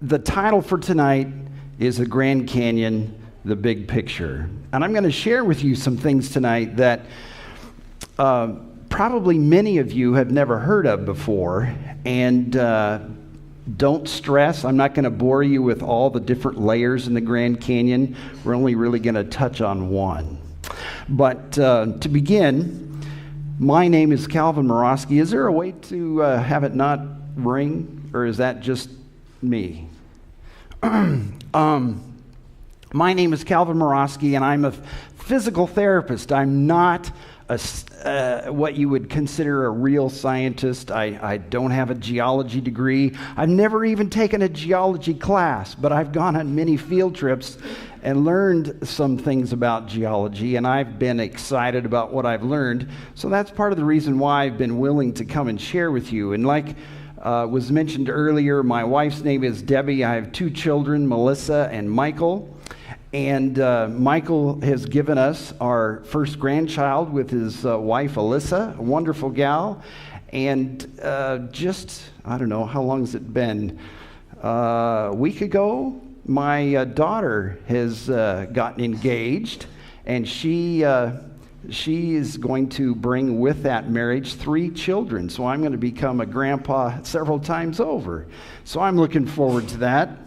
The title for tonight is The Grand Canyon, the Big Picture. And I'm going to share with you some things tonight that probably many of you have never heard of before. And don't stress, I'm not going to bore you with all the different layers in the Grand Canyon. We're only really going to touch on one. But to begin, my name is Kalvin Morauske. Is there a way to have it not ring, or is that just me? My name is Kalvin Morauske, and I'm a physical therapist. I'm not what you would consider a real scientist. I don't have a geology degree. I've never even taken a geology class, but I've gone on many field trips and learned some things about geology, and I've been excited about what I've learned. So that's part of the reason why I've been willing to come and share with you. And like was mentioned earlier, my wife's name is Debbie. I have two children, Melissa and Michael. And Michael has given us our first grandchild with his wife, Alyssa, a wonderful gal. And I don't know, how long has it been? A week ago, my daughter has gotten engaged, and she is going to bring with that marriage 3 children. So I'm going to become a grandpa several times over. So I'm looking forward to that.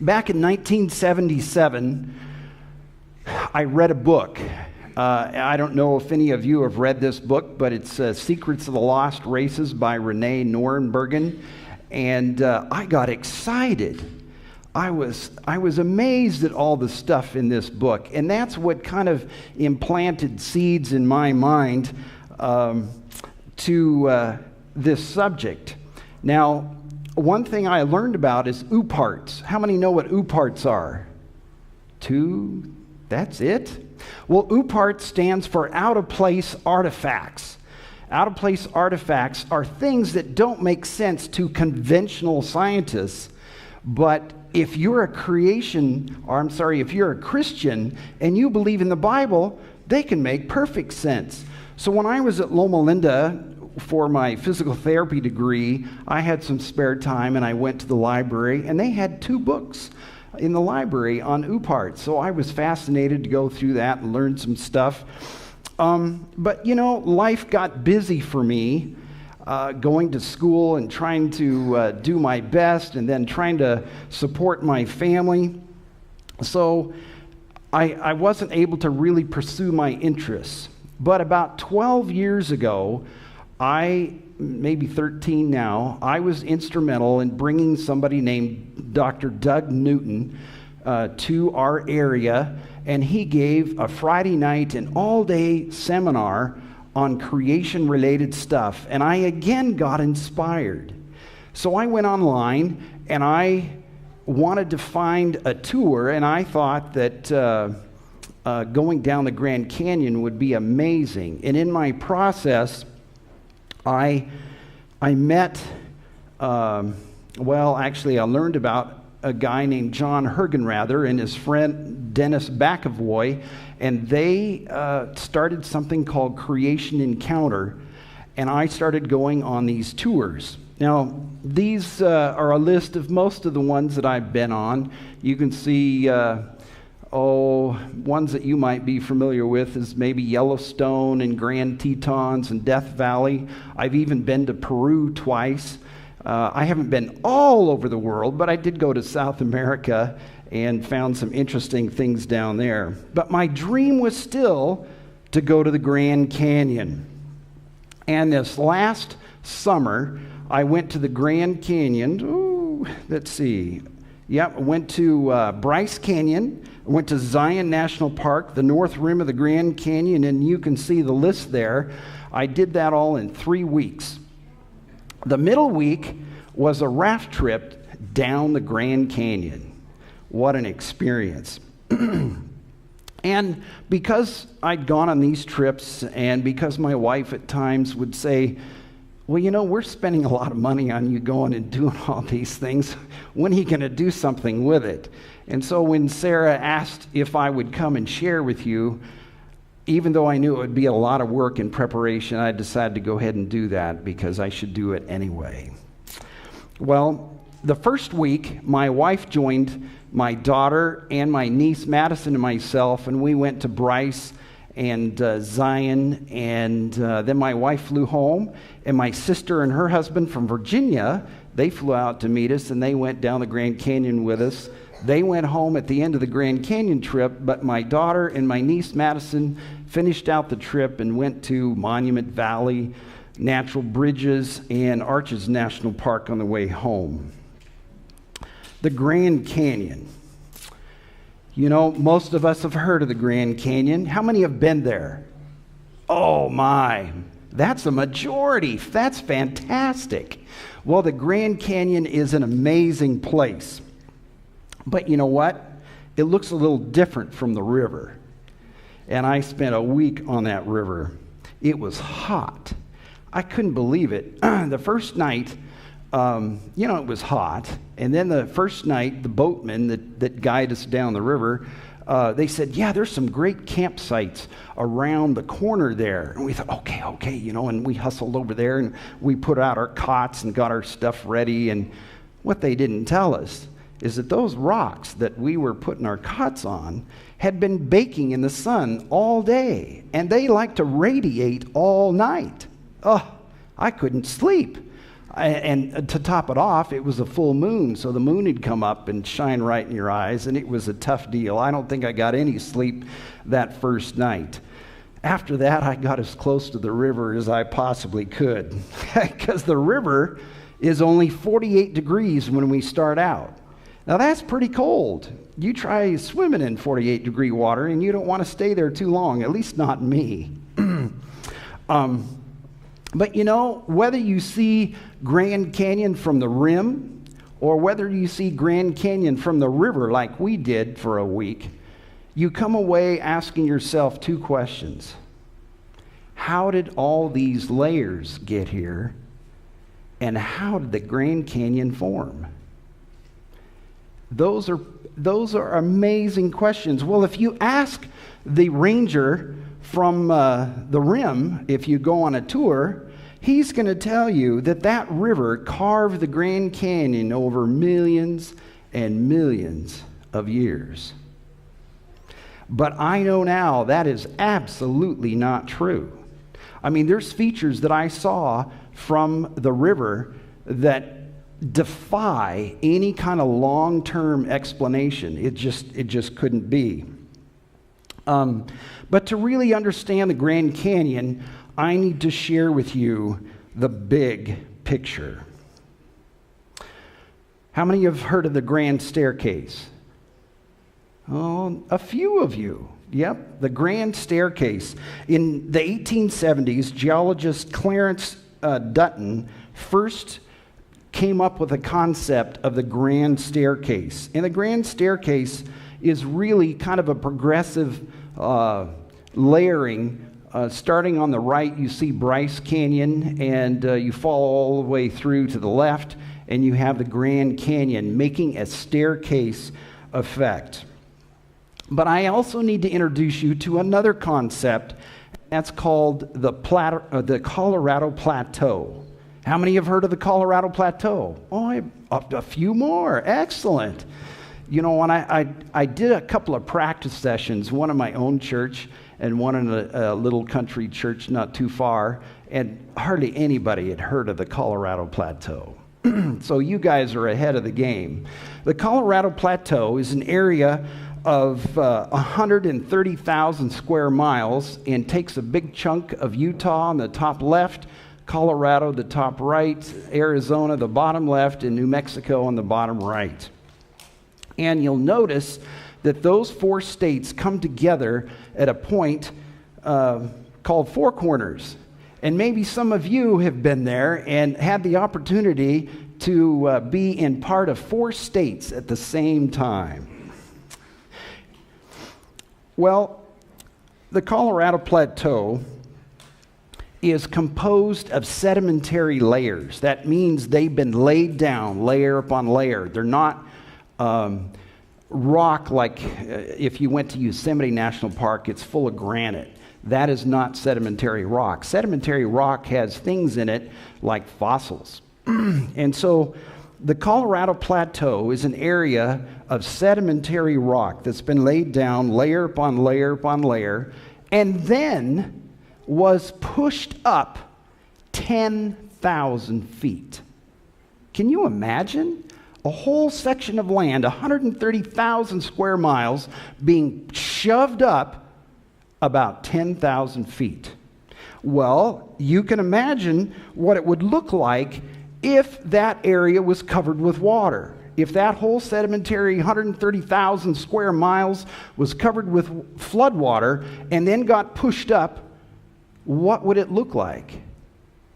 Back in 1977, I read a book. I don't know if any of you have read this book, but it's Secrets of the Lost Races by Renee Norenbergen. And I got excited. I was amazed at all the stuff in this book. And that's what kind of implanted seeds in my mind to this subject. Now, one thing I learned about is ooparts. How many know what ooparts are? 2? That's it? Well, oopart stands for out-of-place artifacts. Out-of-place artifacts are things that don't make sense to conventional scientists, but if you're a if you're a Christian and you believe in the Bible, they can make perfect sense. So when I was at Loma Linda for my physical therapy degree, I had some spare time and I went to the library, and they had 2 books in the library on ooparts. So I was fascinated to go through that and learn some stuff. But life got busy for me, going to school and trying to do my best, and then trying to support my family. So I wasn't able to really pursue my interests. But about 12 years ago, maybe 13 now, I was instrumental in bringing somebody named Dr. Doug Newton to our area, and he gave a Friday night and all-day seminar on creation-related stuff, and I again got inspired. So I went online, and I wanted to find a tour, and I thought that going down the Grand Canyon would be amazing. And in my process, I met, I learned about a guy named John Hergenrather and his friend Dennis Bacavoy, and they started something called Creation Encounter, and I started going on these tours. Now, these are a list of most of the ones that I've been on. You can see ones that you might be familiar with is maybe Yellowstone and Grand Tetons and Death Valley. I've even been to Peru twice. I haven't been all over the world, but I did go to South America and found some interesting things down there. But my dream was still to go to the Grand Canyon. And this last summer, I went to the Grand Canyon. I went to Bryce Canyon. I went to Zion National Park, the north rim of the Grand Canyon, and you can see the list there. I did that all in 3 weeks. The middle week was a raft trip down the Grand Canyon. What an experience. And because I'd gone on these trips, and because my wife at times would say, well, we're spending a lot of money on you going and doing all these things. When are you going to do something with it? And so when Sarah asked if I would come and share with you, even though I knew it would be a lot of work in preparation, I decided to go ahead and do that because I should do it anyway. Well, the first week, my wife joined my daughter and my niece Madison and myself, and we went to Bryce and Zion, and then my wife flew home, and my sister and her husband from Virginia, they flew out to meet us, and they went down the Grand Canyon with us. They went home at the end of the Grand Canyon trip, but my daughter and my niece Madison finished out the trip and went to Monument Valley, Natural Bridges, and Arches National Park on the way home. The Grand Canyon. You know, most of us have heard of the Grand Canyon. How many have been there? Oh my, that's a majority. That's fantastic. Well, the Grand Canyon is an amazing place. But you know what? It looks a little different from the river. And I spent a week on that river. It was hot. I couldn't believe it. The first night, it was hot. And then the first night, the boatmen that guide us down the river, they said, yeah, there's some great campsites around the corner there. And we thought, okay, and we hustled over there and we put out our cots and got our stuff ready. And what they didn't tell us is that those rocks that we were putting our cots on had been baking in the sun all day, and they like to radiate all night. Oh, I couldn't sleep. And to top it off, it was a full moon, so the moon had come up and shine right in your eyes, and it was a tough deal. I don't think I got any sleep that first night. After that, I got as close to the river as I possibly could, because the river is only 48 degrees when we start out. Now, that's pretty cold. You try swimming in 48-degree water, and you don't want to stay there too long, at least not me. But whether you see Grand Canyon from the rim or whether you see Grand Canyon from the river like we did for a week, you come away asking yourself two questions. How did all these layers get here? And how did the Grand Canyon form? Those are amazing questions. Well, if you ask the ranger from the rim, if you go on a tour, he's going to tell you that river carved the Grand Canyon over millions and millions of years. But I know now that is absolutely not true. I mean, there's features that I saw from the river that defy any kind of long-term explanation. It just couldn't be. But to really understand the Grand Canyon, I need to share with you the big picture. How many have heard of the Grand Staircase? Oh, a few of you. Yep, the Grand Staircase. In the 1870s, geologist Clarence Dutton first came up with a concept of the Grand Staircase. And the Grand Staircase is really kind of a progressive layering. Starting on the right, you see Bryce Canyon, and you follow all the way through to the left, and you have the Grand Canyon, making a staircase effect. But I also need to introduce you to another concept that's called the Colorado Plateau. How many have heard of the Colorado Plateau? Oh, a few more. Excellent. When I did a couple of practice sessions, one in my own church and one in a little country church not too far, and hardly anybody had heard of the Colorado Plateau. So you guys are ahead of the game. The Colorado Plateau is an area of 130,000 square miles and takes a big chunk of Utah on the top left, Colorado the top right, Arizona the bottom left, and New Mexico on the bottom right. And you'll notice that those four states come together at a point called Four Corners. And maybe some of you have been there and had the opportunity to be in part of four states at the same time. Well, the Colorado Plateau is composed of sedimentary layers. That means they've been laid down layer upon layer. They're not rock like if you went to Yosemite National Park, it's full of granite. That is not sedimentary rock. Sedimentary rock has things in it like fossils. And so The Colorado Plateau is an area of sedimentary rock that's been laid down layer upon layer upon layer, and then was pushed up 10,000 feet. Can you imagine? A whole section of land, 130,000 square miles, being shoved up about 10,000 feet. Well, you can imagine what it would look like if that area was covered with water. If that whole sedimentary 130,000 square miles was covered with flood water and then got pushed up, what would it look like?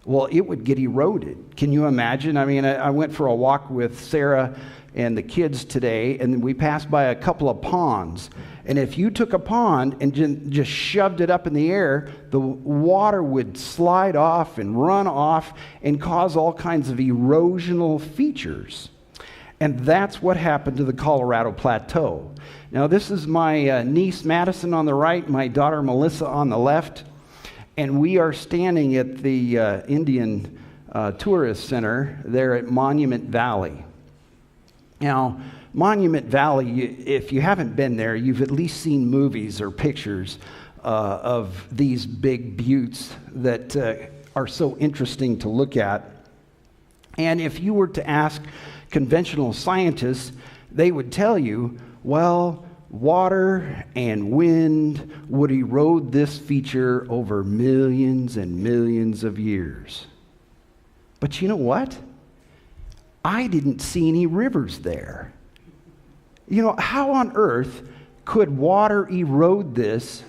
Well, it would get eroded. Can you imagine? I mean, I went for a walk with Sarah and the kids today, and we passed by a couple of ponds. And if you took a pond and just shoved it up in the air, the water would slide off and run off and cause all kinds of erosional features. And that's what happened to the Colorado Plateau. Now, this is my niece Madison on the right, my daughter Melissa on the left. And we are standing at the Indian Tourist Center there at Monument Valley. Now, Monument Valley, if you haven't been there, you've at least seen movies or pictures of these big buttes that are so interesting to look at. And if you were to ask conventional scientists, they would tell you, well, water and wind would erode this feature over millions and millions of years. But you know what? I didn't see any rivers there. You know, how on earth could water erode this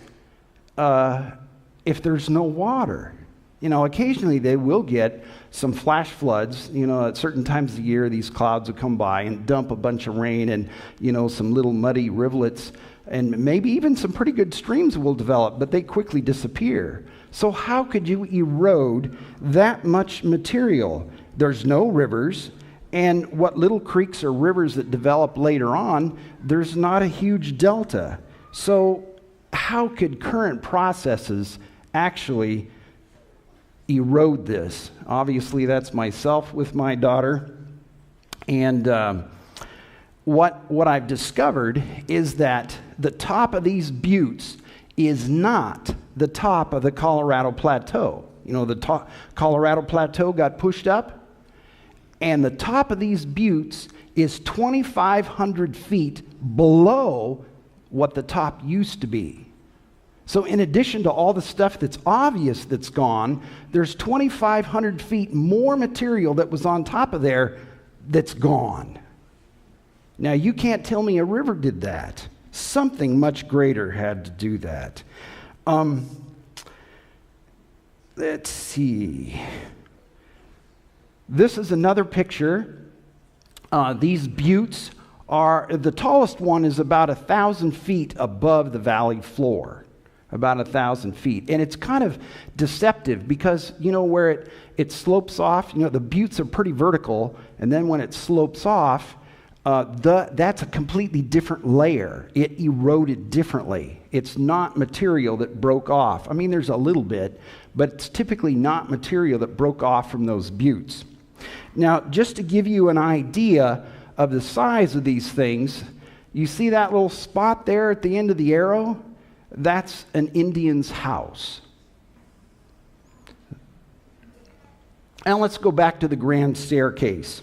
if there's no water? You know, occasionally they will get some flash floods. You know, at certain times of the year, these clouds will come by and dump a bunch of rain and, you know, some little muddy rivulets. And maybe even some pretty good streams will develop, but they quickly disappear. So how could you erode that much material? There's no rivers. And what little creeks or rivers that develop later on, there's not a huge delta. So how could current processes actually erode this? Obviously, that's myself with my daughter. And what I've discovered is that the top of these buttes is not the top of the Colorado Plateau. You know, the Colorado Plateau got pushed up, and the top of these buttes is 2,500 feet below what the top used to be. So in addition to all the stuff that's obvious that's gone, there's 2,500 feet more material that was on top of there that's gone. Now, you can't tell me a river did that. Something much greater had to do that. Let's see. This is another picture. These buttes are, the tallest one is about 1,000 feet above the valley floor. About 1,000 feet. And it's kind of deceptive because, you know, where it slopes off, you know, the buttes are pretty vertical, and then when it slopes off, that's a completely different layer. It eroded differently. It's not material that broke off. I mean, there's a little bit, but it's typically not material that broke off from those buttes. Now, just to give you an idea of the size of these things, you see that little spot there at the end of the arrow? That's an Indian's house. Now let's go back to the grand staircase.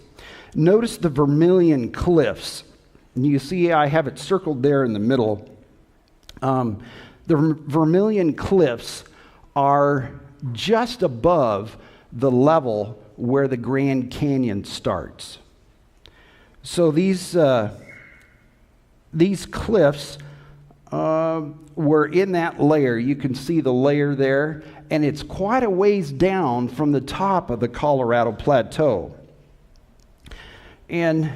Notice the Vermilion Cliffs. And you see I have it circled there in the middle. The Vermilion Cliffs are just above the level where the Grand Canyon starts. So these cliffs were in that layer. You can see the layer there, and it's quite a ways down from the top of the Colorado Plateau. And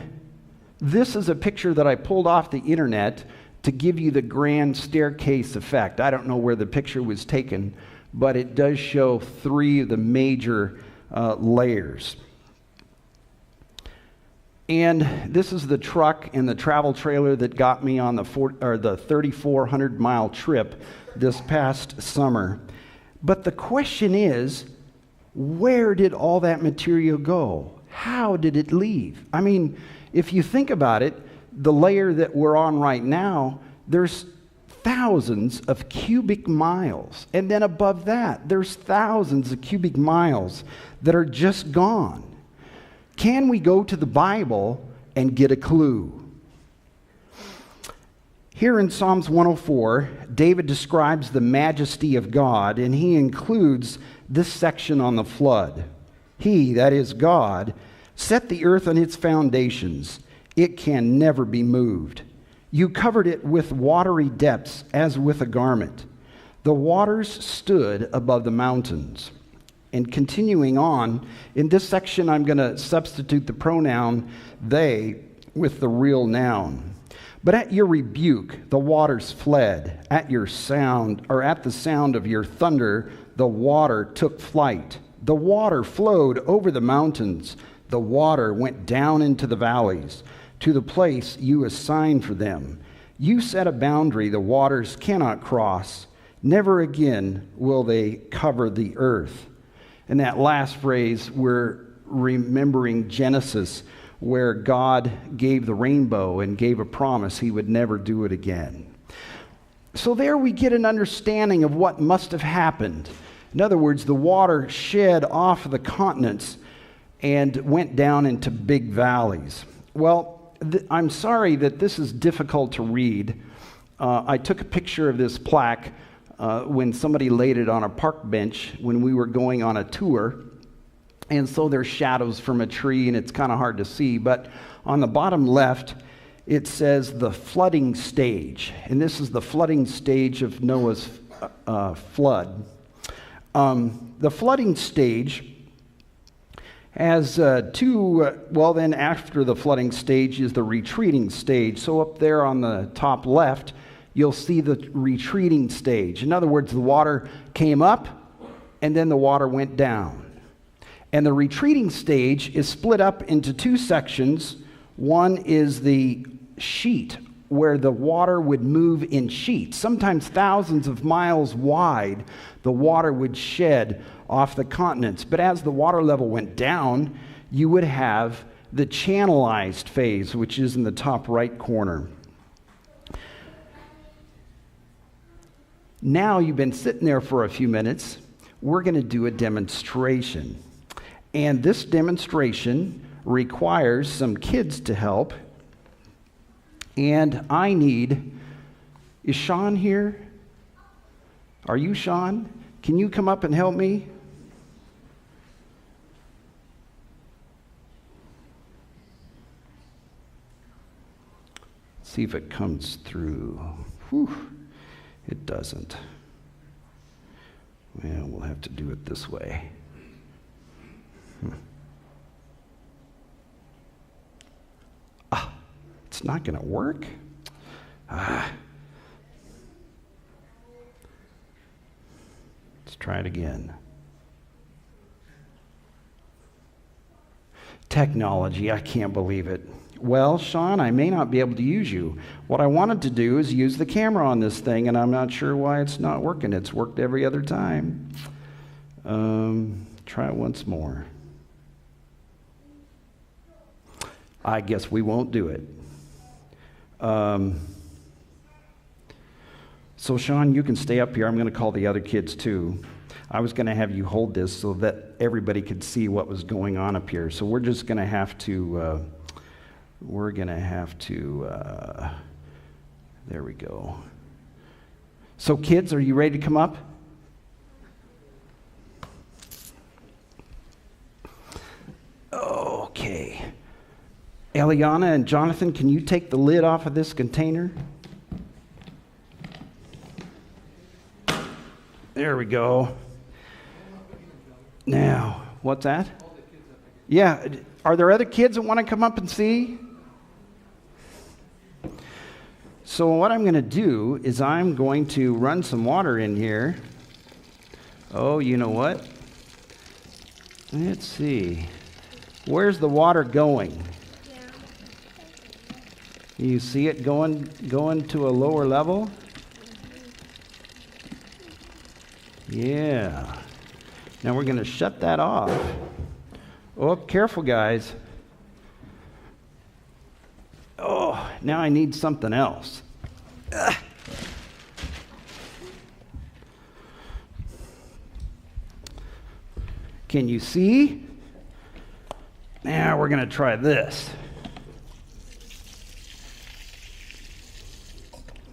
this is a picture that I pulled off the internet to give you the grand staircase effect. I don't know where the picture was taken, but it does show three of the major layers. And this is the truck and the travel trailer that got me on the 3,400-mile trip this past summer. But the question is, where did all that material go? How did it leave? I mean, if you think about it, the layer that we're on right now, there's thousands of cubic miles. And then above that, there's thousands of cubic miles that are just gone. Can we go to the Bible and get a clue? Here in Psalms 104, David describes the majesty of God, and he includes this section on the flood. He, that is God, set the earth on its foundations. It can never be moved. You covered it with watery depths as with a garment. The waters stood above the mountains. And continuing on, in this section I'm going to substitute the pronoun they with the real noun. But at your rebuke, the waters fled. At your sound, or at the sound of your thunder, the water took flight. The water flowed over the mountains. The water went down into the valleys, to the place you assigned for them. You set a boundary the waters cannot cross. Never again will they cover the earth. In that last phrase, we're remembering Genesis, where God gave the rainbow and gave a promise he would never do it again. So there we get an understanding of what must have happened. In other words, the water shed off of the continents and went down into big valleys. Well, I'm sorry that this is difficult to read. I took a picture of this plaque when somebody laid it on a park bench when we were going on a tour. And so there's shadows from a tree, and it's kind of hard to see. But on the bottom left, it says the flooding stage. And this is the flooding stage of Noah's flood. The flooding stage has then after the flooding stage is the retreating stage. So up there on the top left, you'll see the retreating stage. In other words, the water came up, and then the water went down. And the retreating stage is split up into two sections. One is the sheet, where the water would move in sheets. Sometimes thousands of miles wide, the water would shed off the continents. But as the water level went down, you would have the channelized phase, which is in the top right corner. Now you've been sitting there for a few minutes. We're going to do a demonstration. And this demonstration requires some kids to help. And is Sean here? Are you Sean? Can you come up and help me? See if it comes through. Whew, it doesn't. Well, we'll have to do it this way. It's not going to work. Let's try it again. Technology, I can't believe it. Well, Sean, I may not be able to use you. What I wanted to do is use the camera on this thing, and I'm not sure why it's not working. It's worked every other time. Try it once more. I guess we won't do it. So Sean, you can stay up here. I'm going to call the other kids too. I was going to have you hold this so that everybody could see what was going on up here. So we're just going to have to, there we go. So kids, are you ready to come up? Okay. Eliana and Jonathan, can you take the lid off of this container? There we go. Now, what's that? Yeah, are there other kids that want to come up and see? So what I'm going to do is I'm going to run some water in here. Oh, you know what? Let's see. Where's the water going? You see it going to a lower level? Yeah. Now we're going to shut that off. Oh, careful, guys. Oh, now I need something else. Ugh. Can you see? Now we're going to try this.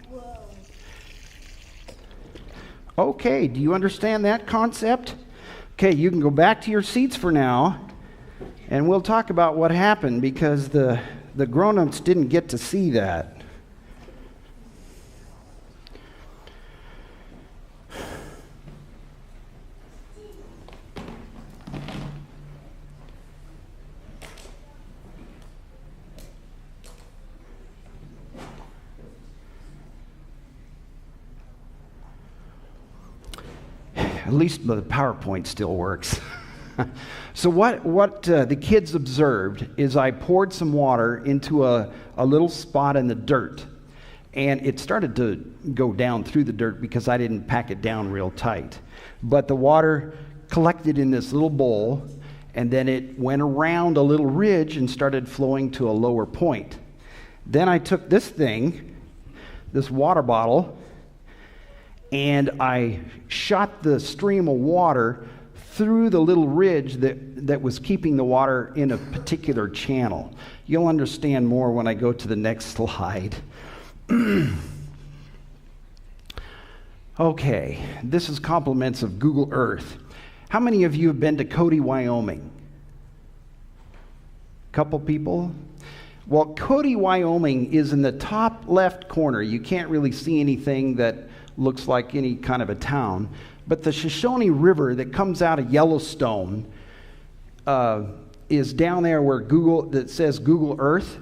Whoa. Okay, do you understand that concept? Okay, you can go back to your seats for now, and we'll talk about what happened because the grown-ups didn't get to see that. At least the PowerPoint still works. So what the kids observed is I poured some water into a little spot in the dirt, and it started to go down through the dirt because I didn't pack it down real tight. But the water collected in this little bowl, and then it went around a little ridge and started flowing to a lower point. Then I took this water bottle, and I shot the stream of water through the little ridge that was keeping the water in a particular channel. You'll understand more when I go to the next slide. Okay, this is compliments of Google Earth. How many of you have been to Cody, Wyoming? Couple people? Well, Cody, Wyoming is in the top left corner. You can't really see anything that looks like any kind of a town. But the Shoshone River that comes out of Yellowstone is down there where that says Google Earth.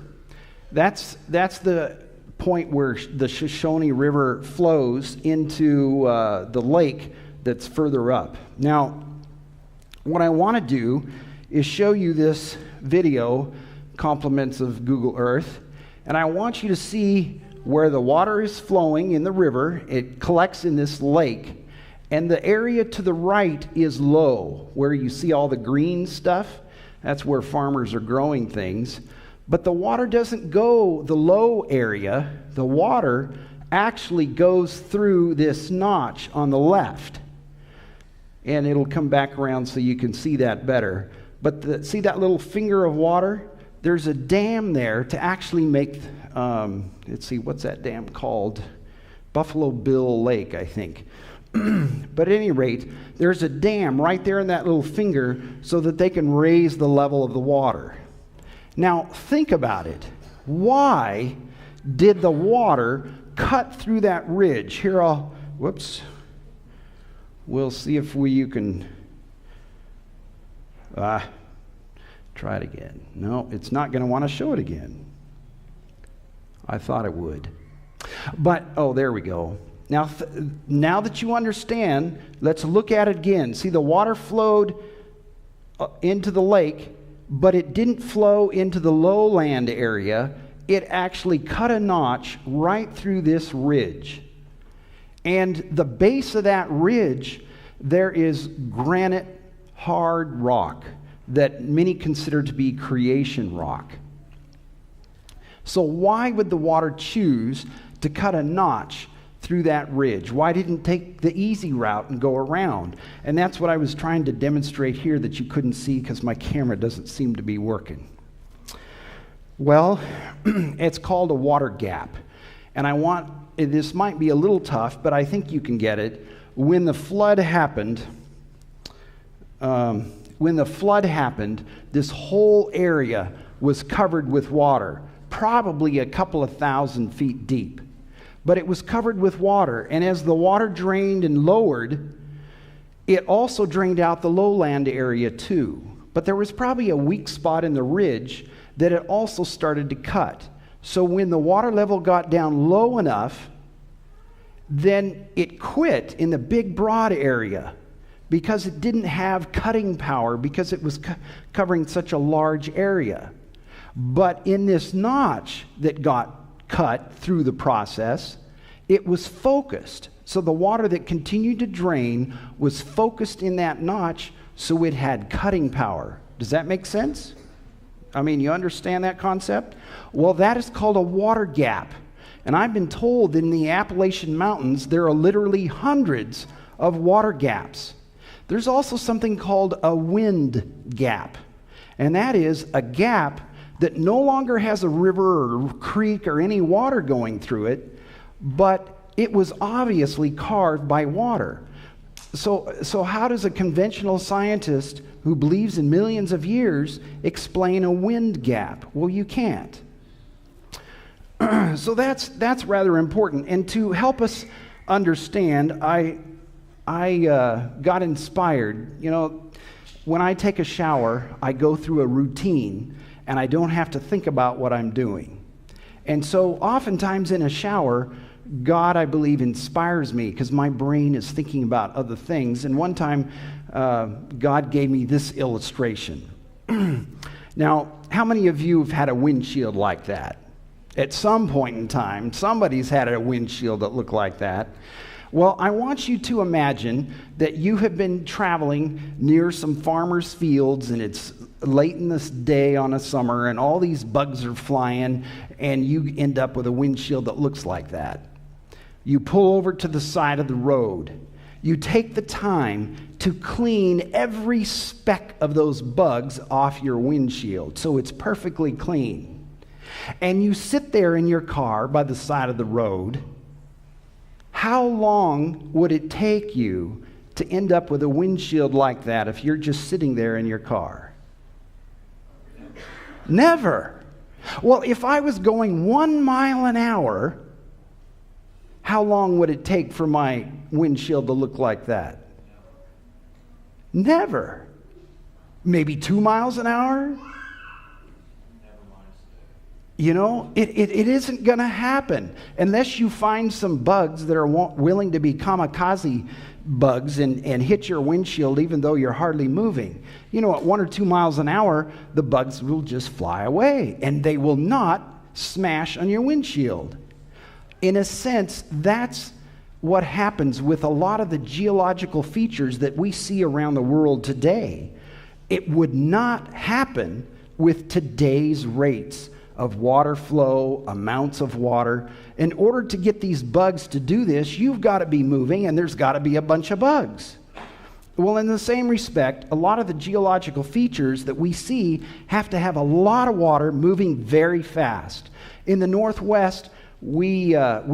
That's the point where the Shoshone River flows into the lake that's further up. Now, what I want to do is show you this video, Compliments of Google Earth, and I want you to see where the water is flowing in the river. It collects in this lake. And the area to the right is low, where you see all the green stuff. That's where farmers are growing things. But the water doesn't go the low area. The water actually goes through this notch on the left. And it'll come back around so you can see that better. But see that little finger of water? There's a dam there to actually make, let's see, what's that dam called? Buffalo Bill Lake, I think. But at any rate, there's a dam right there in that little finger so that they can raise the level of the water. Now, think about it. Why did the water cut through that ridge? Here, we'll see if you can, try it again. No, it's not going to want to show it again. I thought it would. But, there we go. Now that you understand, let's look at it again. See, the water flowed into the lake, but it didn't flow into the lowland area. It actually cut a notch right through this ridge. And the base of that ridge, there is granite, hard rock that many consider to be creation rock. So why would the water choose to cut a notch through that ridge? Why didn't it take the easy route and go around? And that's what I was trying to demonstrate here that you couldn't see because my camera doesn't seem to be working. Well, it's called a water gap. And this might be a little tough, but I think you can get it. When the flood happened, this whole area was covered with water, probably a couple of 1,000 feet deep. But it was covered with water, and as the water drained and lowered, it also drained out the lowland area too. But there was probably a weak spot in the ridge that it also started to cut. So when the water level got down low enough, then it quit in the big broad area because it didn't have cutting power because it was covering such a large area. But in this notch that got cut through the process, it was focused. So the water that continued to drain was focused in that notch, so it had cutting power. Does that make sense? I mean, you understand that concept? Well, that is called a water gap. And I've been told in the Appalachian Mountains there are literally hundreds of water gaps. There's also something called a wind gap. And that is a gap that no longer has a river or creek or any water going through it, but it was obviously carved by water. So how does a conventional scientist who believes in millions of years explain a wind gap? Well, you can't. So that's rather important. And to help us understand, I got inspired. You know, when I take a shower, I go through a routine, and I don't have to think about what I'm doing. And so oftentimes in a shower, God, I believe, inspires me because my brain is thinking about other things. And one time, God gave me this illustration. Now, how many of you have had a windshield like that? At some point in time, somebody's had a windshield that looked like that. Well, I want you to imagine that you have been traveling near some farmer's fields, and it's late in this day on a summer, and all these bugs are flying, and you end up with a windshield that looks like that. You pull over to the side of the road. You take the time to clean every speck of those bugs off your windshield so it's perfectly clean. And you sit there in your car by the side of the road. How long would it take you to end up with a windshield like that if you're just sitting there in your car? Never. Well, if I was going 1 mile an hour, how long would it take for my windshield to look like that? Never. Maybe 2 miles an hour? You know, it isn't going to happen unless you find some bugs that are willing to be kamikaze bugs and hit your windshield even though you're hardly moving. You know, at 1 or 2 miles an hour, the bugs will just fly away and they will not smash on your windshield. In a sense, that's what happens with a lot of the geological features that we see around the world today. It would not happen with today's rates of water flow, amounts of water. In order to get these bugs to do this, you've got to be moving, and there's got to be a bunch of bugs. Well, in the same respect, a lot of the geological features that we see have to have a lot of water moving very fast. In the Northwest, we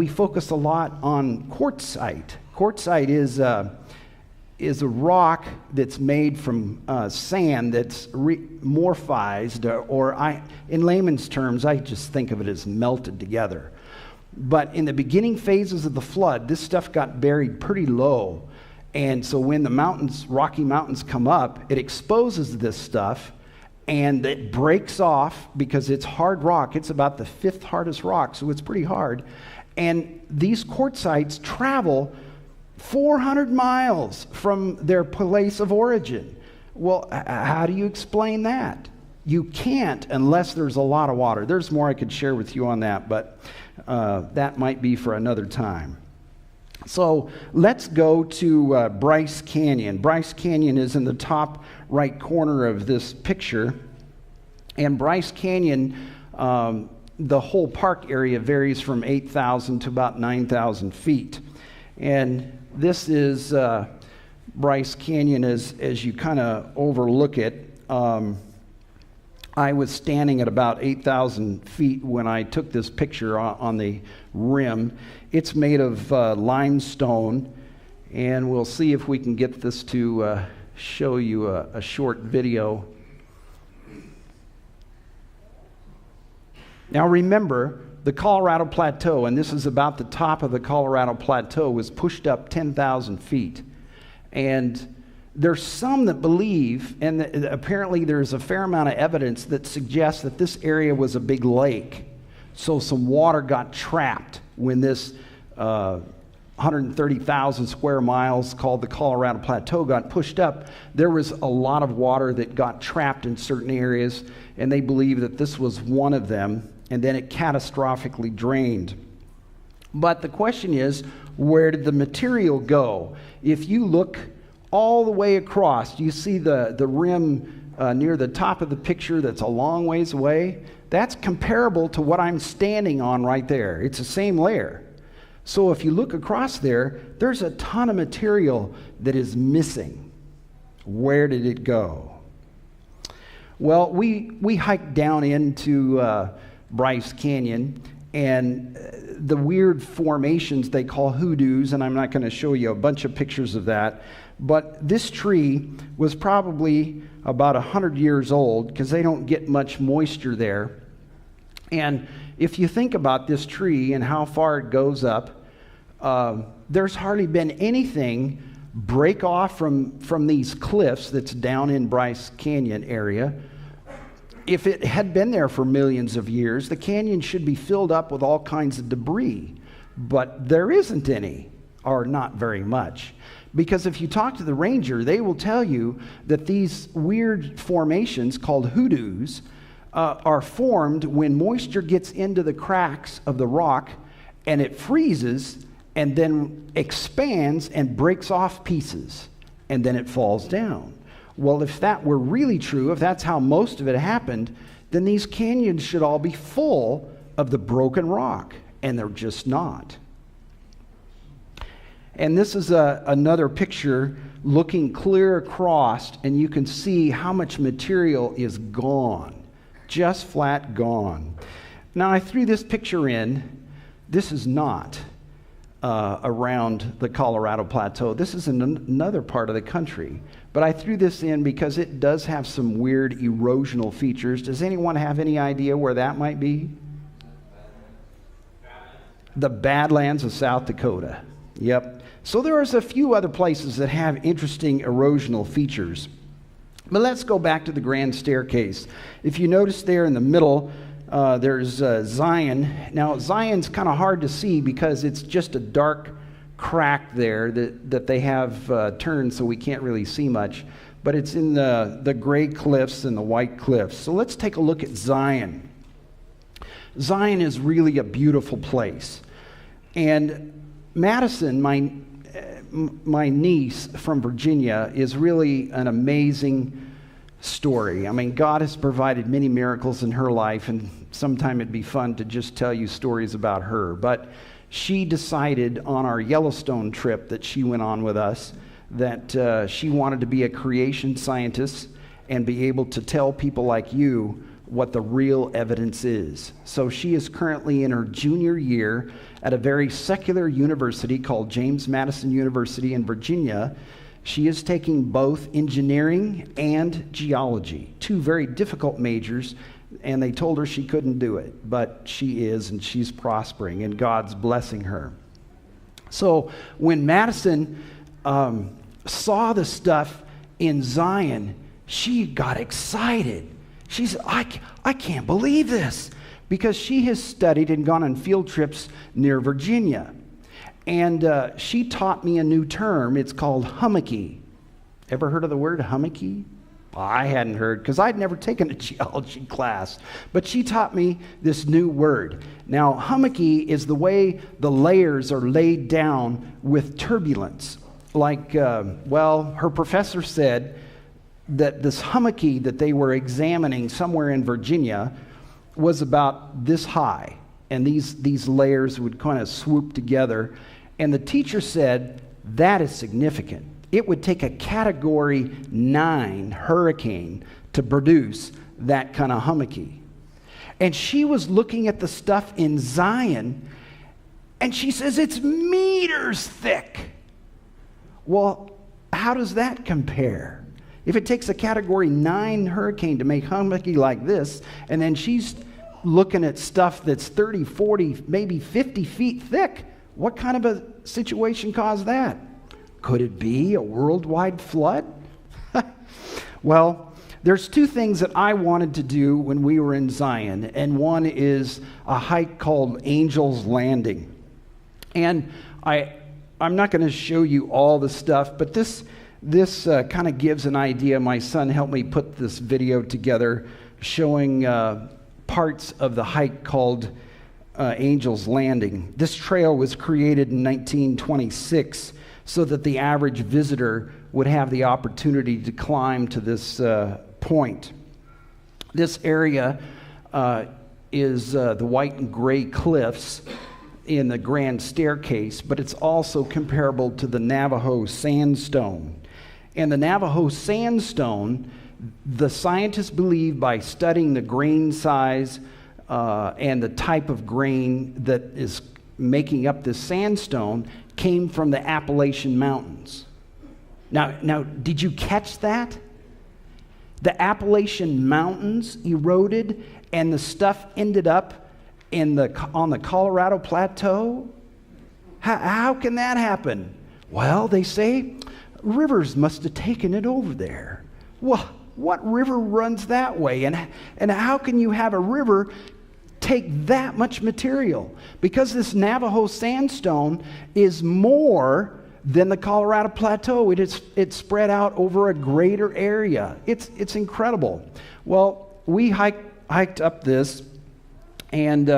focus a lot on quartzite. Quartzite is a rock that's made from sand that's morphized, or in layman's terms, I just think of it as melted together. But in the beginning phases of the flood, this stuff got buried pretty low. And so when the mountains, Rocky Mountains, come up, it exposes this stuff, and it breaks off because it's hard rock. It's about the 5th hardest rock, so it's pretty hard. And these quartzites travel 400 miles from their place of origin. Well, how do you explain that? You can't unless there's a lot of water. There's more I could share with you on that, but that might be for another time. So let's go to Bryce Canyon. Bryce Canyon is in the top right corner of this picture. And Bryce Canyon, the whole park area varies from 8,000 to about 9,000 feet. And this is Bryce Canyon as you kind of overlook it. I was standing at about 8,000 feet when I took this picture on the rim. It's made of limestone, and we'll see if we can get this to show you a short video. Now remember, the Colorado Plateau, and this is about the top of the Colorado Plateau, was pushed up 10,000 feet. And there's some that believe, and apparently there's a fair amount of evidence that suggests that this area was a big lake. So some water got trapped when this 130,000 square miles called the Colorado Plateau got pushed up. There was a lot of water that got trapped in certain areas, and they believe that this was one of them, and then it catastrophically drained. But the question is, where did the material go? If you look all the way across, you see the rim near the top of the picture that's a long ways away, that's comparable to what I'm standing on right there. It's the same layer. So if you look across there, there's a ton of material that is missing. Where did it go? Well, we hiked down into Bryce Canyon, and the weird formations they call hoodoos, and I'm not going to show you a bunch of pictures of that, but this tree was probably about 100 years old because they don't get much moisture there. And if you think about this tree and how far it goes up, there's hardly been anything break off from these cliffs that's down in Bryce Canyon area. If it had been there for millions of years, the canyon should be filled up with all kinds of debris, but there isn't any, or not very much. Because if you talk to the ranger, they will tell you that these weird formations called hoodoos are formed when moisture gets into the cracks of the rock and it freezes and then expands and breaks off pieces, and then it falls down. Well, if that were really true, if that's how most of it happened, then these canyons should all be full of the broken rock, and they're just not. And this is another picture looking clear across, and you can see how much material is gone, just flat gone. Now, I threw this picture in. This is not around the Colorado Plateau. This is in another part of the country. But I threw this in because it does have some weird erosional features. Does anyone have any idea where that might be? The Badlands of South Dakota. Yep. So there's a few other places that have interesting erosional features. But let's go back to the grand staircase. If you notice there in the middle, there's Zion. Now, Zion's kind of hard to see because it's just a dark crack there that they have turned so we can't really see much. But it's in the gray cliffs and the white cliffs. So let's take a look at Zion. Zion is really a beautiful place. And Madison, my niece from Virginia, is really an amazing story. I mean, God has provided many miracles in her life, and sometime it'd be fun to just tell you stories about her. But she decided on our Yellowstone trip that she went on with us that she wanted to be a creation scientist and be able to tell people like you what the real evidence is. So she is currently in her junior year at a very secular university called James Madison University in Virginia. She is taking both engineering and geology, two very difficult majors, and they told her she couldn't do it, but she is, and she's prospering, and God's blessing her. So when Madison saw the stuff in Zion, she got excited. She said, I can't believe this, because she has studied and gone on field trips near Virginia. And she taught me a new term. It's called hummocky. Ever heard of the word hummocky? I hadn't heard, because I'd never taken a geology class. But she taught me this new word. Now, hummocky is the way the layers are laid down with turbulence. Like, her professor said that this hummocky that they were examining somewhere in Virginia was about this high. And these layers would kind of swoop together. And the teacher said, that is significant. It would take a Category 9 hurricane to produce that kind of hummocky. And she was looking at the stuff in Zion, and she says, it's meters thick. Well, how does that compare? If it takes a Category 9 hurricane to make hummocky like this, and then she's looking at stuff that's 30, 40, maybe 50 feet thick, what kind of a situation caused that? Could it be a worldwide flood? Well, there's two things that I wanted to do when we were in Zion, and one is a hike called Angel's Landing. And I'm not going to show you all the stuff, but this kind of gives an idea. My son helped me put this video together showing parts of the hike called Angel's Landing. This trail was created in 1926 so that the average visitor would have the opportunity to climb to this point. This area is the white and gray cliffs in the Grand Staircase, but it's also comparable to the Navajo sandstone. And the Navajo sandstone, the scientists believe by studying the grain size and the type of grain that is making up this sandstone, came from the Appalachian Mountains. Now, did you catch that? The Appalachian Mountains eroded and the stuff ended up on the Colorado Plateau? How can that happen? Well, they say rivers must have taken it over there. Well, what river runs that way? And how can you have a river take that much material? Because this Navajo sandstone is more than the Colorado Plateau. It's spread out over a greater area. It's incredible. Well, we hiked up this, and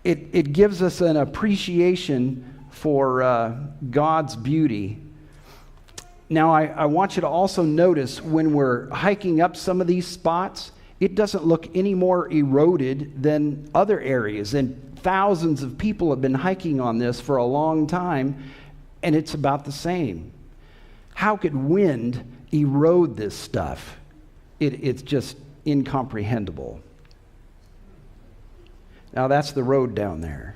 it gives us an appreciation for God's beauty. Now, I want you to also notice when we're hiking up some of these spots, it doesn't look any more eroded than other areas. And thousands of people have been hiking on this for a long time, and it's about the same. How could wind erode this stuff? It's just incomprehensible. Now, that's the road down there.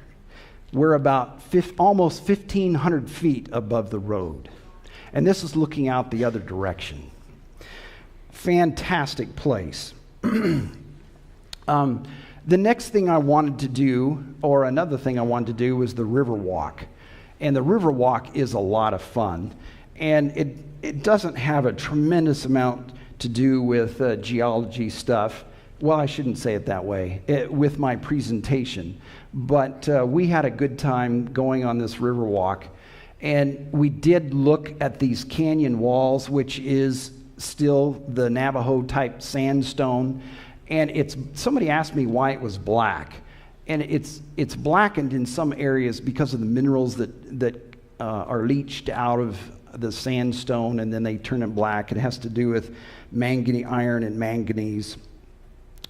We're about almost 1,500 feet above the road. And this is looking out the other direction. Fantastic place. The next thing I wanted to do, or another thing I wanted to do, was the river walk. And the river walk is a lot of fun. And it doesn't have a tremendous amount to do with geology stuff. Well, I shouldn't say it that way, with my presentation. But we had a good time going on this river walk. And we did look at these canyon walls, which is still the Navajo-type sandstone. And somebody asked me why it was black. And it's blackened in some areas because of the minerals that are leached out of the sandstone, and then they turn it black. It has to do with manganese, iron and manganese.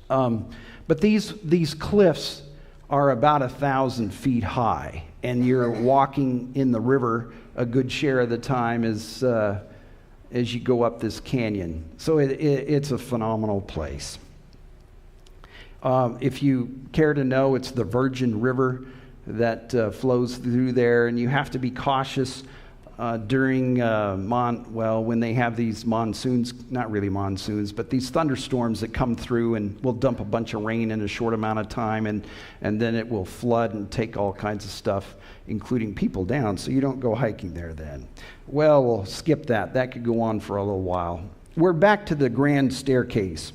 But these cliffs are about 1,000 feet high, and you're walking in the river a good share of the time as you go up this canyon. So it's a phenomenal place. If you care to know, it's the Virgin River that flows through there, and you have to be cautious during when they have these monsoons, not really monsoons, but these thunderstorms that come through and will dump a bunch of rain in a short amount of time, and then it will flood and take all kinds of stuff, including people, down. So you don't go hiking there then. Well, we'll skip that. That could go on for a little while. We're back to the Grand Staircase.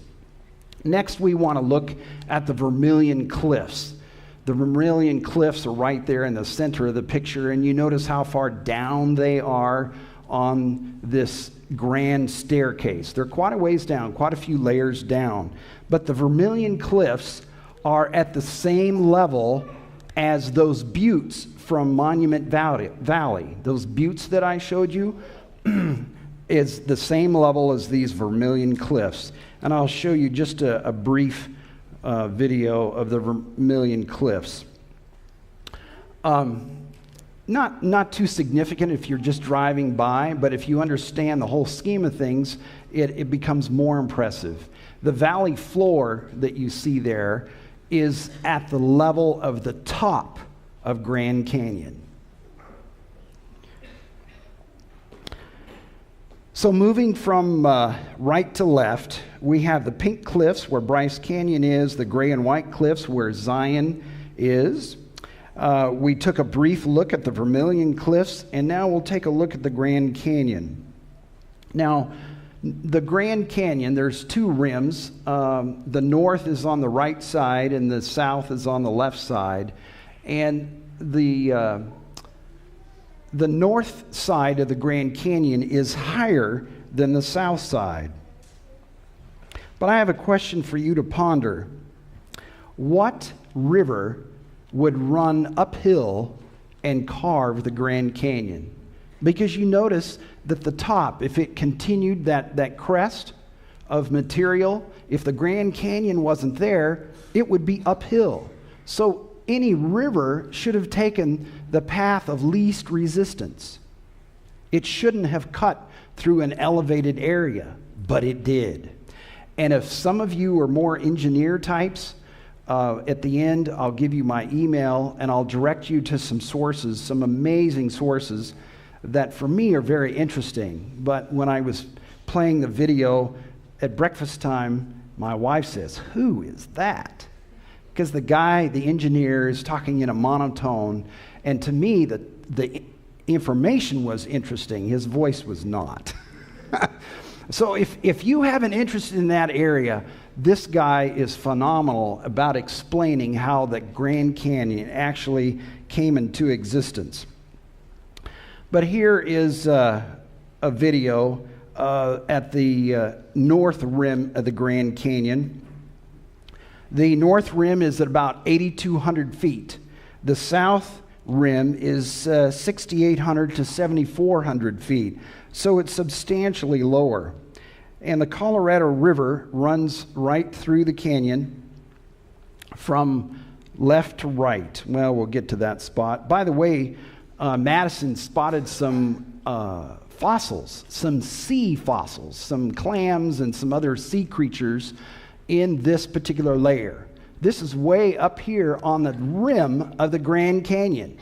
Next, we want to look at the Vermilion Cliffs. The Vermilion Cliffs are right there in the center of the picture, and you notice how far down they are on this Grand Staircase. They're quite a ways down, quite a few layers down. But the Vermilion Cliffs are at the same level as those buttes from Monument Valley. Those buttes that I showed you is the same level as these Vermilion Cliffs. And I'll show you just a brief video of the Vermilion Cliffs. Not too significant if you're just driving by, but if you understand the whole scheme of things, it becomes more impressive. The valley floor that you see there is at the level of the top of Grand Canyon. So moving from right to left, we have the pink cliffs where Bryce Canyon is, the gray and white cliffs where Zion is. We took a brief look at the Vermilion Cliffs, and now we'll take a look at the Grand Canyon. Now, the Grand Canyon, there's two rims. The north is on the right side, and the south is on the left side. And the north side of the Grand Canyon is higher than the south side. But I have a question for you to ponder. What river would run uphill and carve the Grand Canyon? Because you notice that the top, if it continued that crest of material. If the Grand Canyon wasn't there, it would be uphill. So any river should have taken the path of least resistance. It shouldn't have cut through an elevated area, but it did. And if some of you are more engineer types, at the end, I'll give you my email and I'll direct you to some sources, some amazing sources that for me are very interesting. But when I was playing the video at breakfast time, my wife says, "Who is that?" Because the guy, the engineer, is talking in a monotone. And to me, the information was interesting. His voice was not. So if you have an interest in that area, this guy is phenomenal about explaining how the Grand Canyon actually came into existence. But here is a video at the north rim of the Grand Canyon. The north rim is at about 8,200 feet. The south rim is 6,800 to 7,400 feet. So it's substantially lower. And the Colorado River runs right through the canyon from left to right. Well, we'll get to that spot. By the way, Madison spotted some fossils, some sea fossils, some clams and some other sea creatures in this particular layer. This is way up here on the rim of the Grand Canyon.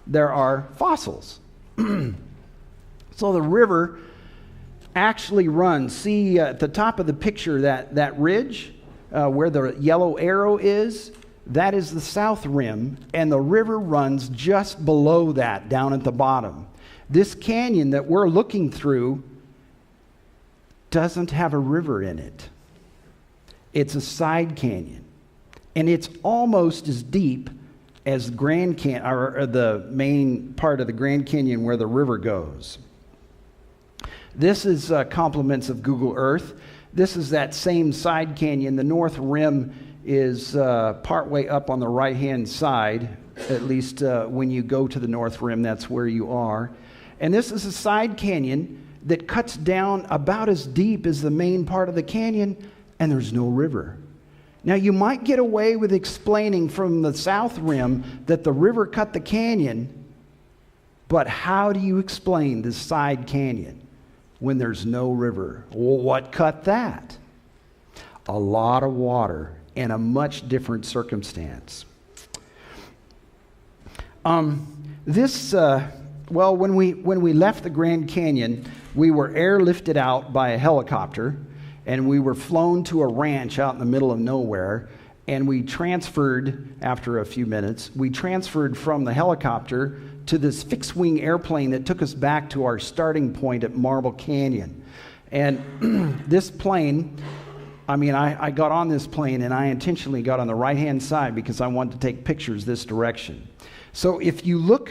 There are fossils. So the river actually runs. See at the top of the picture that ridge where the yellow arrow is? That is the south rim, and the river runs just below that down at the bottom. This canyon that we're looking through doesn't have a river in it. It's a side canyon, and it's almost as deep as Grand Canyon, or the main part of the Grand Canyon where the river goes. This is compliments of Google Earth. This is that same side canyon. The north rim is partway up on the right-hand side, at least when you go to the north rim, that's where you are. And this is a side canyon that cuts down about as deep as the main part of the canyon, and there's no river. Now, you might get away with explaining from the south rim that the river cut the canyon, but how do you explain this side canyon when there's no river? Well, what cut that? A lot of water and a much different circumstance. When we left the Grand Canyon, we were airlifted out by a helicopter, and we were flown to a ranch out in the middle of nowhere, and we transferred, after a few minutes, we transferred from the helicopter to this fixed-wing airplane that took us back to our starting point at Marble Canyon. And this plane, I got on this plane, and I intentionally got on the right-hand side because I wanted to take pictures this direction. So if you look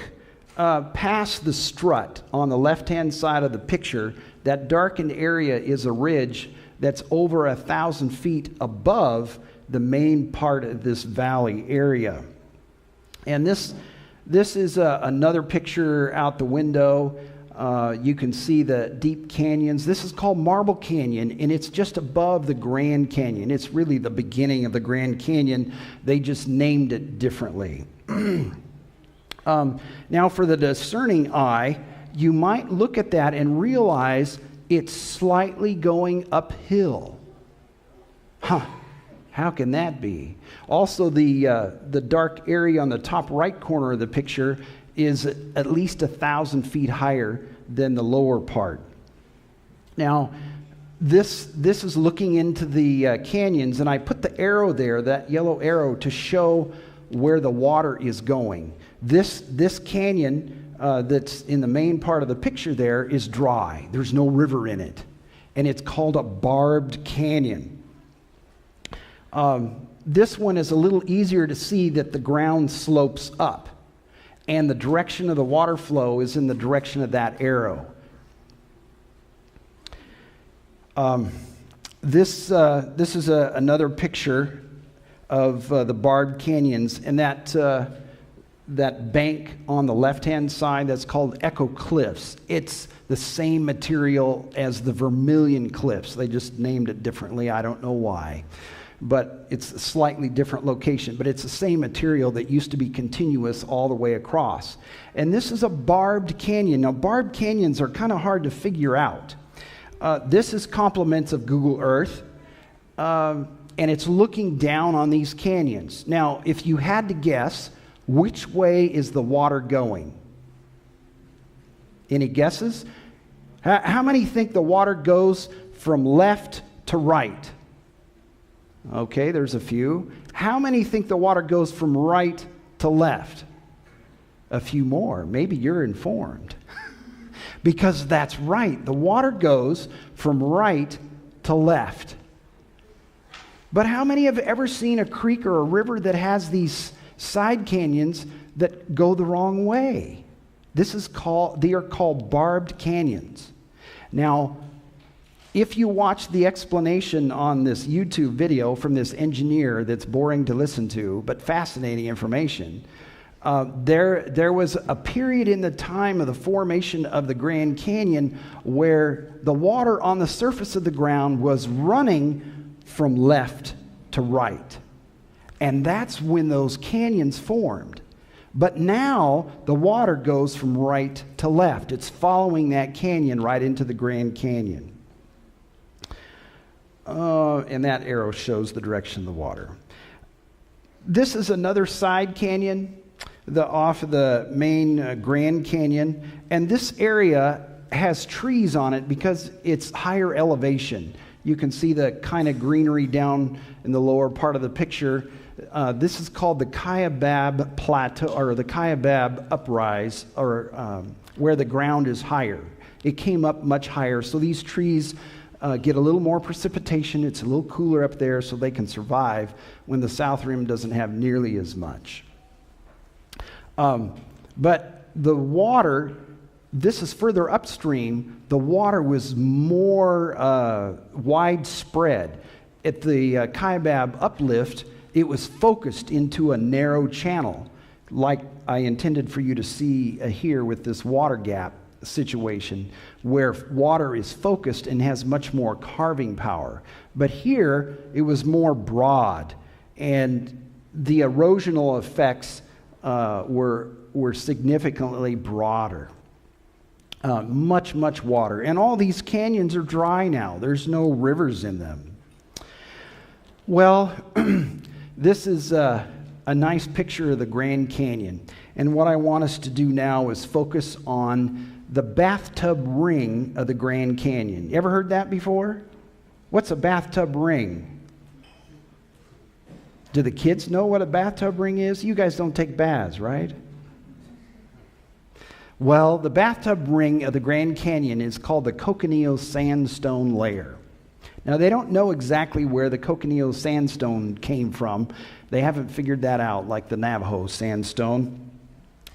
past the strut on the left-hand side of the picture, that darkened area is a ridge that's over 1,000 feet above the main part of this valley area. And this is another picture out the window. You can see the deep canyons. This is called Marble Canyon, and it's just above the Grand Canyon. It's really the beginning of the Grand Canyon. They just named it differently. Now, for the discerning eye, you might look at that and realize it's slightly going uphill. How can that be? Also, the dark area on the top right corner of the picture is at least 1,000 feet higher than the lower part. Now, this is looking into the canyons, and I put the arrow there, that yellow arrow, to show where the water is going. This canyon that's in the main part of the picture there is dry. There's no river in it, and it's called a barbed canyon. This one is a little easier to see that the ground slopes up, and the direction of the water flow is in the direction of that arrow. This is another picture of the barbed canyons, and that bank on the left-hand side, that's called Echo Cliffs. It's the same material as the Vermilion Cliffs. They just named it differently. I don't know why. But it's a slightly different location. But it's the same material that used to be continuous all the way across. And this is a barbed canyon. Now, barbed canyons are kind of hard to figure out. This is compliments of Google Earth. And it's looking down on these canyons. Now, if you had to guess, which way is the water going? Any guesses? How many think the water goes from left to right? Okay, there's a few. How many think the water goes from right to left? A few more. Maybe you're informed. Because that's right. The water goes from right to left. But how many have ever seen a creek or a river that has these side canyons that go the wrong way? They are called barbed canyons. Now, if you watch the explanation on this YouTube video from this engineer that's boring to listen to, but fascinating information, there was a period in the time of the formation of the Grand Canyon where the water on the surface of the ground was running from left to right. And that's when those canyons formed. But now the water goes from right to left. It's following that canyon right into the Grand Canyon. And that arrow shows the direction of the water. This is another side canyon off of the main Grand Canyon. And this area has trees on it because it's higher elevation. You can see the kind of greenery down in the lower part of the picture. This is called the Kaibab Plateau, or the Kaibab Uprise, or where the ground is higher. It came up much higher, so these trees get a little more precipitation. It's a little cooler up there, so they can survive when the south rim doesn't have nearly as much. But the water, this is further upstream, the water was more widespread. At the Kaibab uplift, it was focused into a narrow channel, like I intended for you to see here with this water gap situation, where water is focused and has much more carving power. But here, it was more broad, and the erosional effects were significantly broader. Much water. And all these canyons are dry now. There's no rivers in them. Well, this is a nice picture of the Grand Canyon. And what I want us to do now is focus on the bathtub ring of the Grand Canyon. You ever heard that before? What's a bathtub ring? Do the kids know what a bathtub ring is? You guys don't take baths, right? Well, the bathtub ring of the Grand Canyon is called the Coconino Sandstone Layer. Now, they don't know exactly where the Coconino Sandstone came from. They haven't figured that out, like the Navajo sandstone.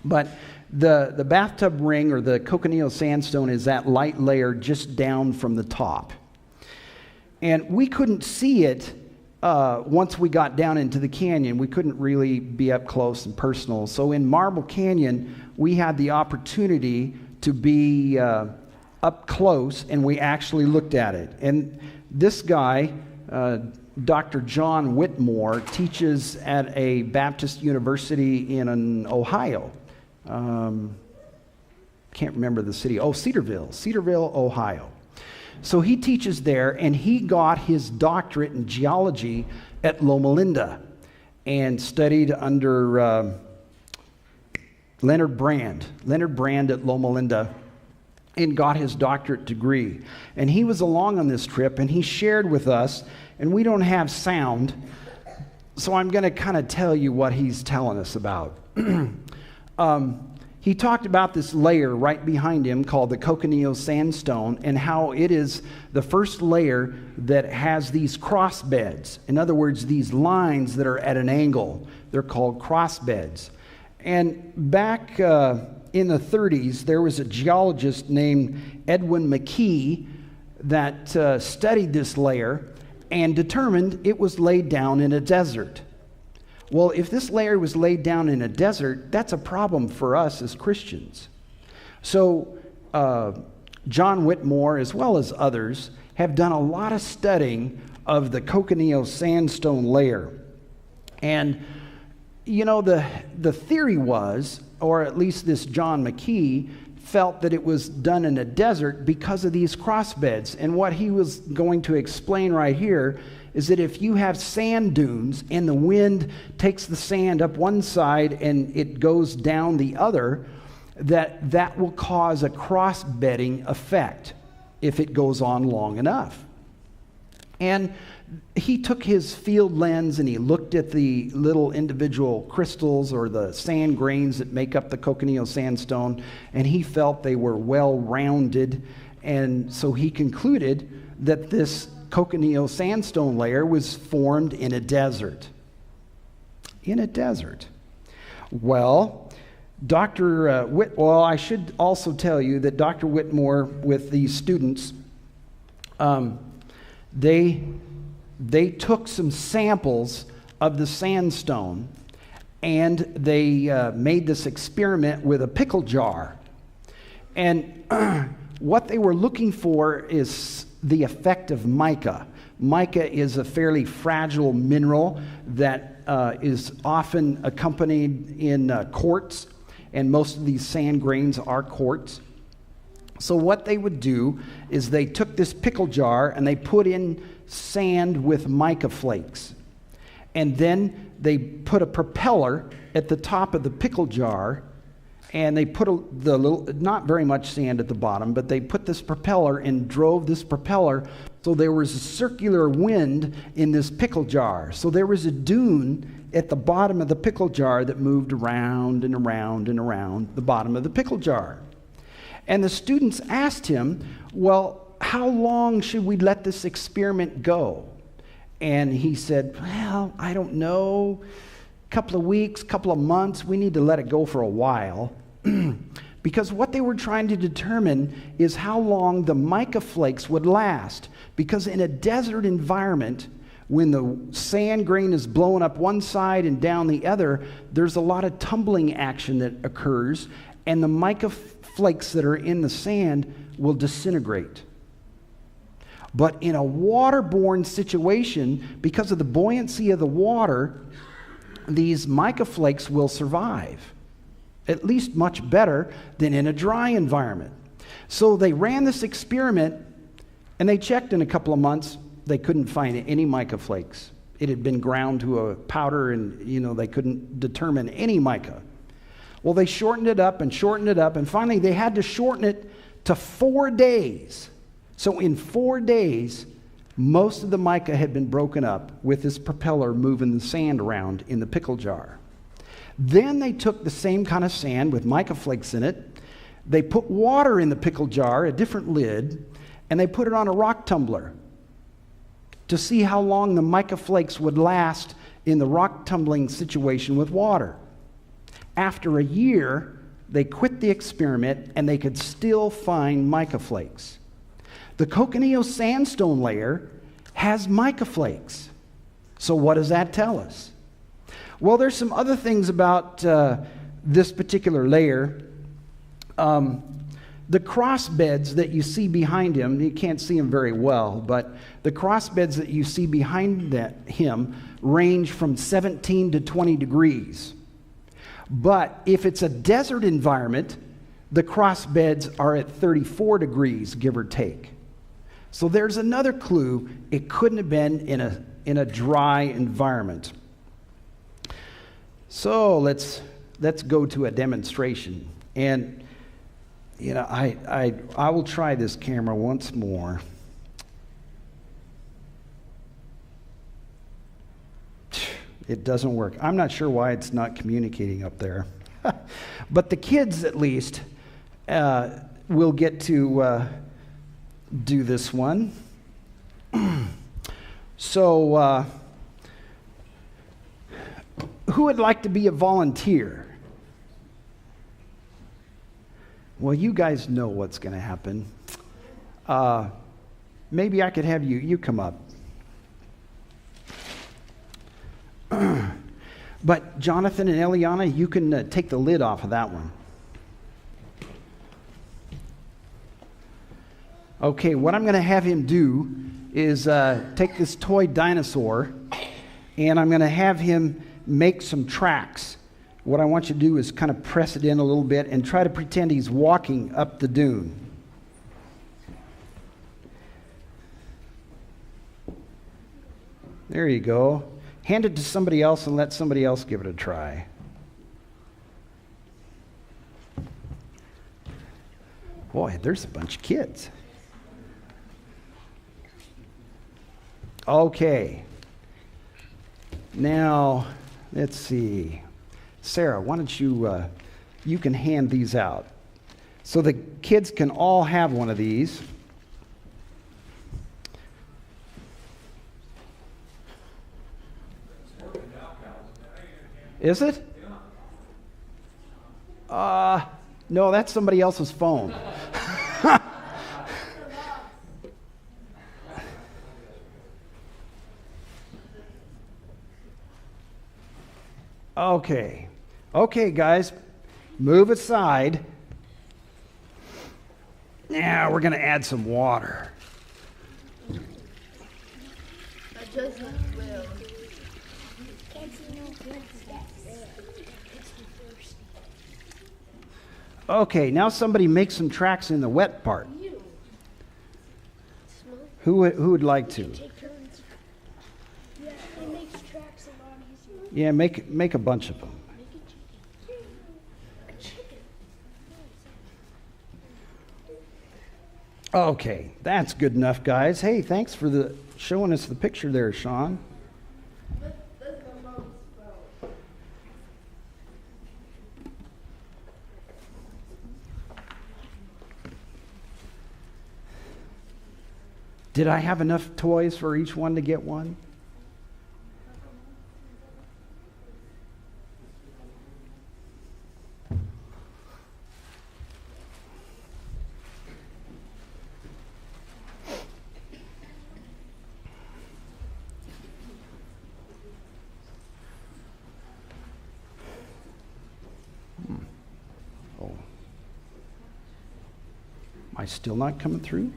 But the bathtub ring, or the Coconino Sandstone, is that light layer just down from the top. And we couldn't see it once we got down into the canyon. We couldn't really be up close and personal. So in Marble Canyon, we had the opportunity to be up close, and we actually looked at it. And this guy, Dr. John Whitmore, teaches at a Baptist university in Ohio. Can't remember the city. Oh, Cedarville, Ohio. So he teaches there, and he got his doctorate in geology at Loma Linda and studied under Leonard Brand at Loma Linda, and got his doctorate degree. And he was along on this trip, and he shared with us, and we don't have sound, so I'm going to kind of tell you what he's telling us about. He talked about this layer right behind him called the Coconino Sandstone, and how it is the first layer that has these cross beds. In other words, these lines that are at an angle. They're called cross beds. And back in the 30s, there was a geologist named Edwin McKee that studied this layer and determined it was laid down in a desert. Well, if this layer was laid down in a desert, that's a problem for us as Christians. So John Whitmore, as well as others, have done a lot of studying of the cochineal sandstone layer. And, the theory was, or at least this John McKee felt that it was done in a desert because of these crossbeds. And what he was going to explain right here is that if you have sand dunes and the wind takes the sand up one side and it goes down the other, that will cause a cross-bedding effect if it goes on long enough. And he took his field lens and he looked at the little individual crystals or the sand grains that make up the cochineal sandstone, and he felt they were well-rounded. And so he concluded that this cochineal sandstone layer was formed in a desert. In a desert. Well, I should also tell you that Dr. Whitmore, with these students, they took some samples of the sandstone and they made this experiment with a pickle jar. And what they were looking for is the effect of mica. Mica is a fairly fragile mineral that is often accompanied in quartz, and most of these sand grains are quartz. So what they would do is they took this pickle jar and they put in sand with mica flakes. And then they put a propeller at the top of the pickle jar, and they put not very much sand at the bottom, but they put this propeller and drove this propeller so there was a circular wind in this pickle jar. So there was a dune at the bottom of the pickle jar that moved around and around and around the bottom of the pickle jar. And the students asked him, well, how long should we let this experiment go? And he said, well, I don't know, a couple of weeks, couple of months, we need to let it go for a while. Because what they were trying to determine is how long the mica flakes would last. Because in a desert environment, when the sand grain is blowing up one side and down the other, there's a lot of tumbling action that occurs, and the mica flakes that are in the sand will disintegrate. But in a waterborne situation, because of the buoyancy of the water, these mica flakes will survive, at least much better than in a dry environment. So they ran this experiment, and they checked in a couple of months. They couldn't find any mica flakes. It had been ground to a powder, and they couldn't determine any mica. Well, they shortened it up, and finally they had to shorten it to 4 days. So in 4 days, most of the mica had been broken up with this propeller moving the sand around in the pickle jar. Then they took the same kind of sand with mica flakes in it. They put water in the pickle jar, a different lid, and they put it on a rock tumbler to see how long the mica flakes would last in the rock tumbling situation with water. After a year, they quit the experiment and they could still find mica flakes. The cochineal sandstone layer has mica flakes. So what does that tell us? Well, there's some other things about this particular layer. The cross beds that you see behind him, you can't see them very well, but the cross beds that you see behind him range from 17 to 20 degrees. But if it's a desert environment, the cross beds are at 34 degrees, give or take. So there's another clue. It couldn't have been in a dry environment. So let's go to a demonstration. And I will try this camera once more. It doesn't work. I'm not sure why it's not communicating up there. But the kids, at least, will get to do this one. So, who would like to be a volunteer? Well, you guys know what's going to happen. Maybe I could have you come up. But Jonathan and Eliana, you can take the lid off of that one. Okay, what I'm going to have him do is take this toy dinosaur, and I'm going to have him make some tracks. What I want you to do is kind of press it in a little bit and try to pretend he's walking up the dune. There you go. Hand it to somebody else and let somebody else give it a try. Boy, there's a bunch of kids. Okay. Now, let's see. Sarah, why don't you can hand these out. So the kids can all have one of these. Is it? No, that's somebody else's phone. Okay. Okay, guys, move aside. Now we're going to add some water. Okay, now somebody make some tracks in the wet part. Who would like to? Yeah, make a bunch of them. Okay, that's good enough, guys. Hey, thanks for showing us the picture there, Sean. Did I have enough toys for each one to get one? Oh. Am I still not coming through?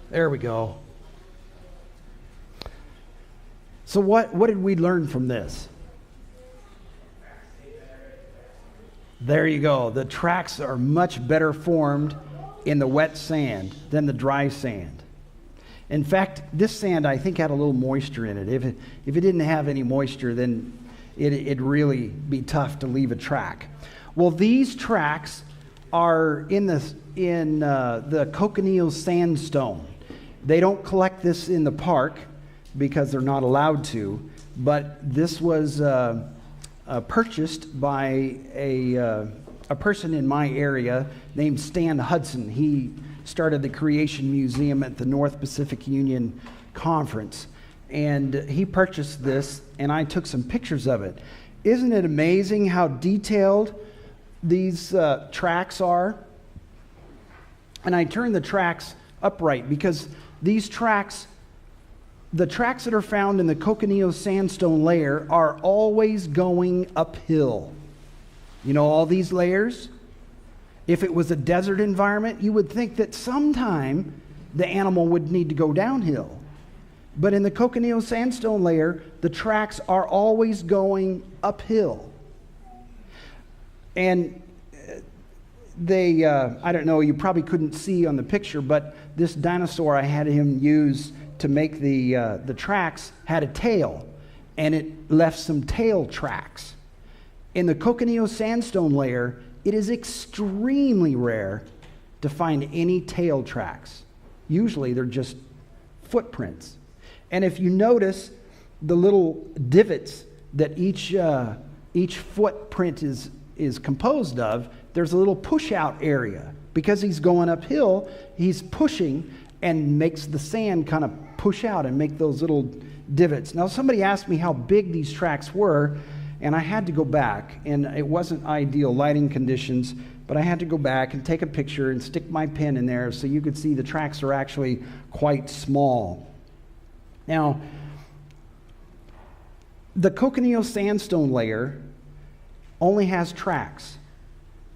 There we go. So what did we learn from this? There you go. The tracks are much better formed in the wet sand than the dry sand. In fact, this sand I think had a little moisture in it. If it didn't have any moisture, then it'd really be tough to leave a track. Well, these tracks are in the cochineal sandstone. They don't collect this in the park because they're not allowed to, but this was purchased by a person in my area named Stan Hudson. He started the Creation Museum at the North Pacific Union Conference, and he purchased this, and I took some pictures of it. Isn't it amazing how detailed these tracks are? And I turned the tracks upright because these tracks, the tracks that are found in the cochineal sandstone layer, are always going uphill. You know all these layers? If it was a desert environment, you would think that sometime the animal would need to go downhill. But in the cochineal sandstone layer, the tracks are always going uphill. And they, I don't know, you probably couldn't see on the picture, but this dinosaur I had him use to make the tracks had a tail, and it left some tail tracks. In the cochineal sandstone layer, it is extremely rare to find any tail tracks. Usually they're just footprints. And if you notice the little divots that each footprint is composed of, there's a little push-out area. Because he's going uphill, he's pushing and makes the sand kind of push out and make those little divots. Now, somebody asked me how big these tracks were, and I had to go back, and it wasn't ideal lighting conditions, but I had to go back and take a picture and stick my pen in there so you could see the tracks are actually quite small. Now, the cochineal sandstone layer only has tracks.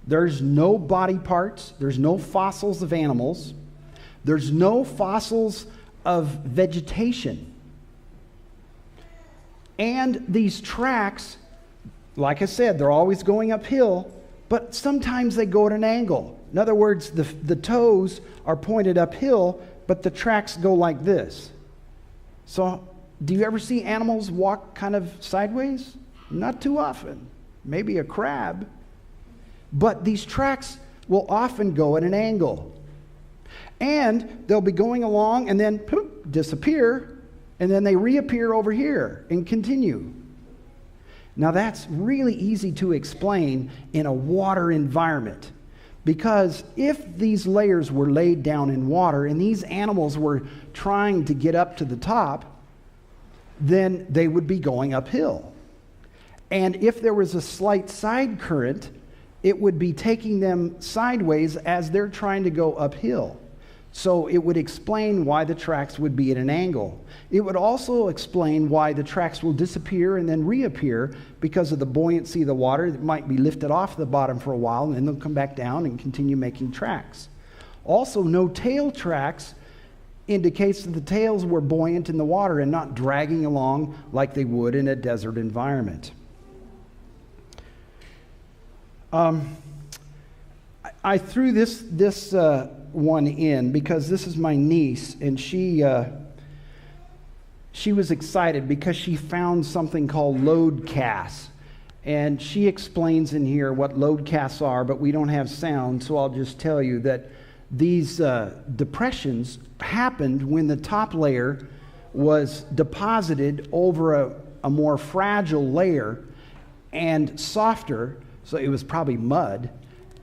There's no body parts, there's no fossils of animals, there's no fossils of vegetation. And these tracks, like I said, they're always going uphill, but sometimes they go at an angle. In other words, the toes are pointed uphill, but the tracks go like this. So, do you ever see animals walk kind of sideways? Not too often. Maybe a crab. But these tracks will often go at an angle. And they'll be going along and then poof, disappear, and then they reappear over here and continue. Now that's really easy to explain in a water environment, because if these layers were laid down in water and these animals were trying to get up to the top, then they would be going uphill. And if there was a slight side current, it would be taking them sideways as they're trying to go uphill. So it would explain why the tracks would be at an angle. It would also explain why the tracks will disappear and then reappear because of the buoyancy of the water that might be lifted off the bottom for a while, and then they'll come back down and continue making tracks. Also, no tail tracks indicates that the tails were buoyant in the water and not dragging along like they would in a desert environment. I threw this one in because this is my niece, and she was excited because she found something called load casts. And she explains in here what load casts are, but we don't have sound, so I'll just tell you that these depressions happened when the top layer was deposited over a more fragile layer and softer, so it was probably mud,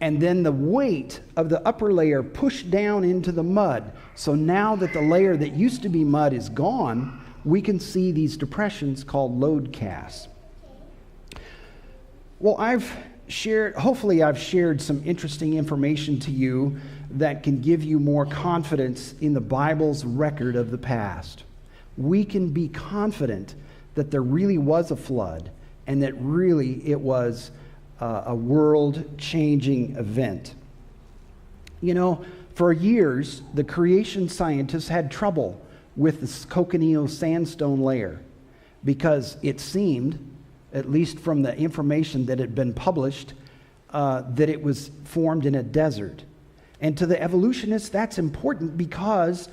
and then the weight of the upper layer pushed down into the mud. So now that the layer that used to be mud is gone, we can see these depressions called load casts. Well, hopefully I've shared some interesting information to you that can give you more confidence in the Bible's record of the past. We can be confident that there really was a flood and that really it was a world-changing event. You know, for years, the creation scientists had trouble with the cochineal sandstone layer because it seemed, at least from the information that had been published, that it was formed in a desert. And to the evolutionists, that's important because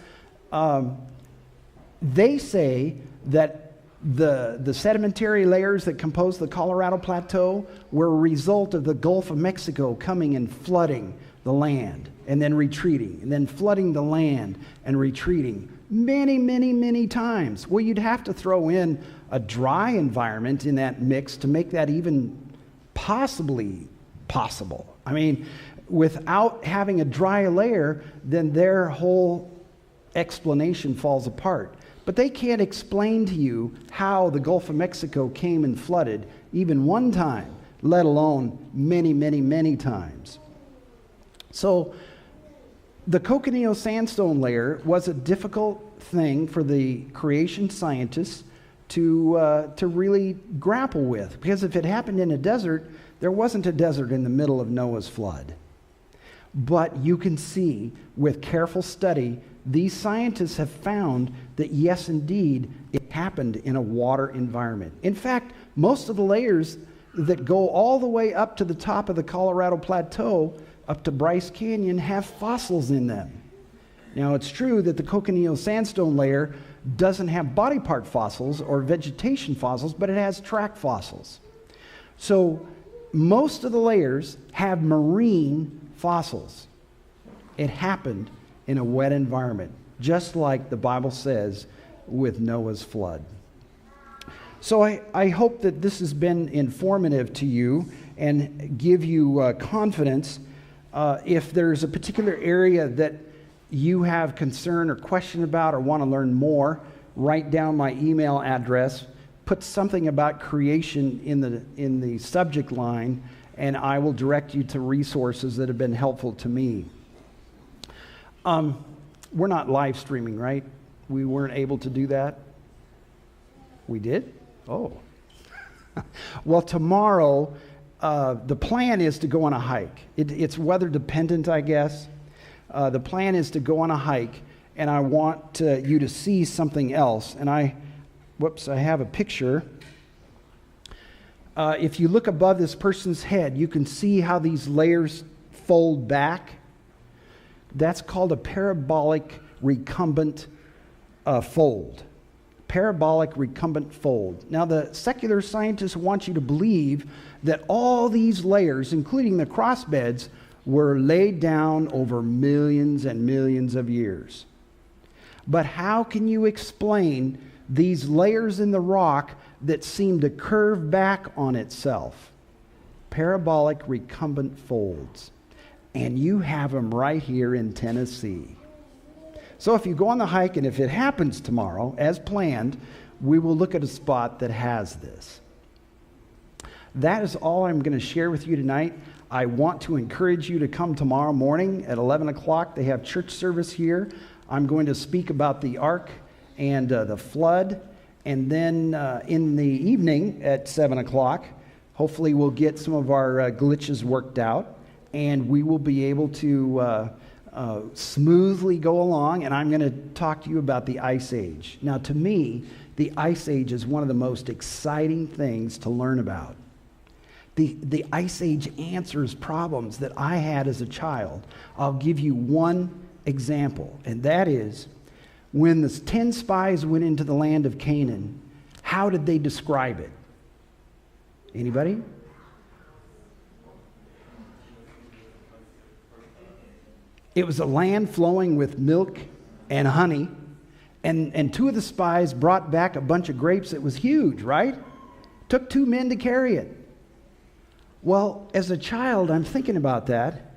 they say that the sedimentary layers that compose the Colorado Plateau were a result of the Gulf of Mexico coming and flooding the land and then retreating, and then flooding the land and retreating many, many, many times. Well, you'd have to throw in a dry environment in that mix to make that even possibly possible. I mean, without having a dry layer, then their whole explanation falls apart. But they can't explain to you how the Gulf of Mexico came and flooded even one time, let alone many, many, many times. So the cochineal sandstone layer was a difficult thing for the creation scientists to really grapple with, because if it happened in a desert, there wasn't a desert in the middle of Noah's flood. But you can see with careful study, these scientists have found that yes, indeed, it happened in a water environment. In fact, most of the layers that go all the way up to the top of the Colorado Plateau, up to Bryce Canyon, have fossils in them. Now, it's true that the cochineal sandstone layer doesn't have body part fossils or vegetation fossils, but it has track fossils. So most of the layers have marine fossils. It happened in a wet environment, just like the Bible says with Noah's flood. So I hope that this has been informative to you and give you confidence. If there's a particular area that you have concern or question about or want to learn more, write down my email address, put something about creation in the subject line, and I will direct you to resources that have been helpful to me. We're not live streaming, right? We weren't able to do that? We did? Oh. Well, tomorrow, the plan is to go on a hike. It's weather dependent, I guess. The plan is to go on a hike, and I want you to see something else. And I have a picture. If you look above this person's head, you can see how these layers fold back. That's called a parabolic recumbent fold. Parabolic recumbent fold. Now, the secular scientists want you to believe that all these layers, including the crossbeds, were laid down over millions and millions of years. But how can you explain these layers in the rock that seem to curve back on itself? Parabolic recumbent folds. And you have them right here in Tennessee. So if you go on the hike, and if it happens tomorrow, as planned, we will look at a spot that has this. That is all I'm going to share with you tonight. I want to encourage you to come tomorrow morning at 11 o'clock. They have church service here. I'm going to speak about the ark and the flood. And then in the evening at 7 o'clock, hopefully we'll get some of our glitches worked out, and we will be able to smoothly go along, and I'm going to talk to you about the Ice Age. Now, to me, the Ice Age is one of the most exciting things to learn about. The Ice Age answers problems that I had as a child. I'll give you one example, and that is when the 10 spies went into the land of Canaan, how did they describe it? Anybody? It was a land flowing with milk and honey, and 2 of the spies brought back a bunch of grapes that was huge, right? Took 2 men to carry it. Well, as a child, I'm thinking about that,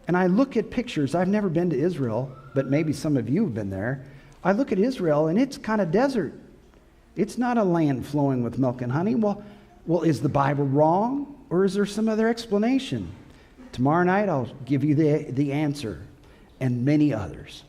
and I look at pictures. I've never been to Israel, but maybe some of you have been there. I look at Israel, and it's kind of desert. It's not a land flowing with milk and honey. Well, is the Bible wrong, or is there some other explanation? Tomorrow night, I'll give you the answer, and many others.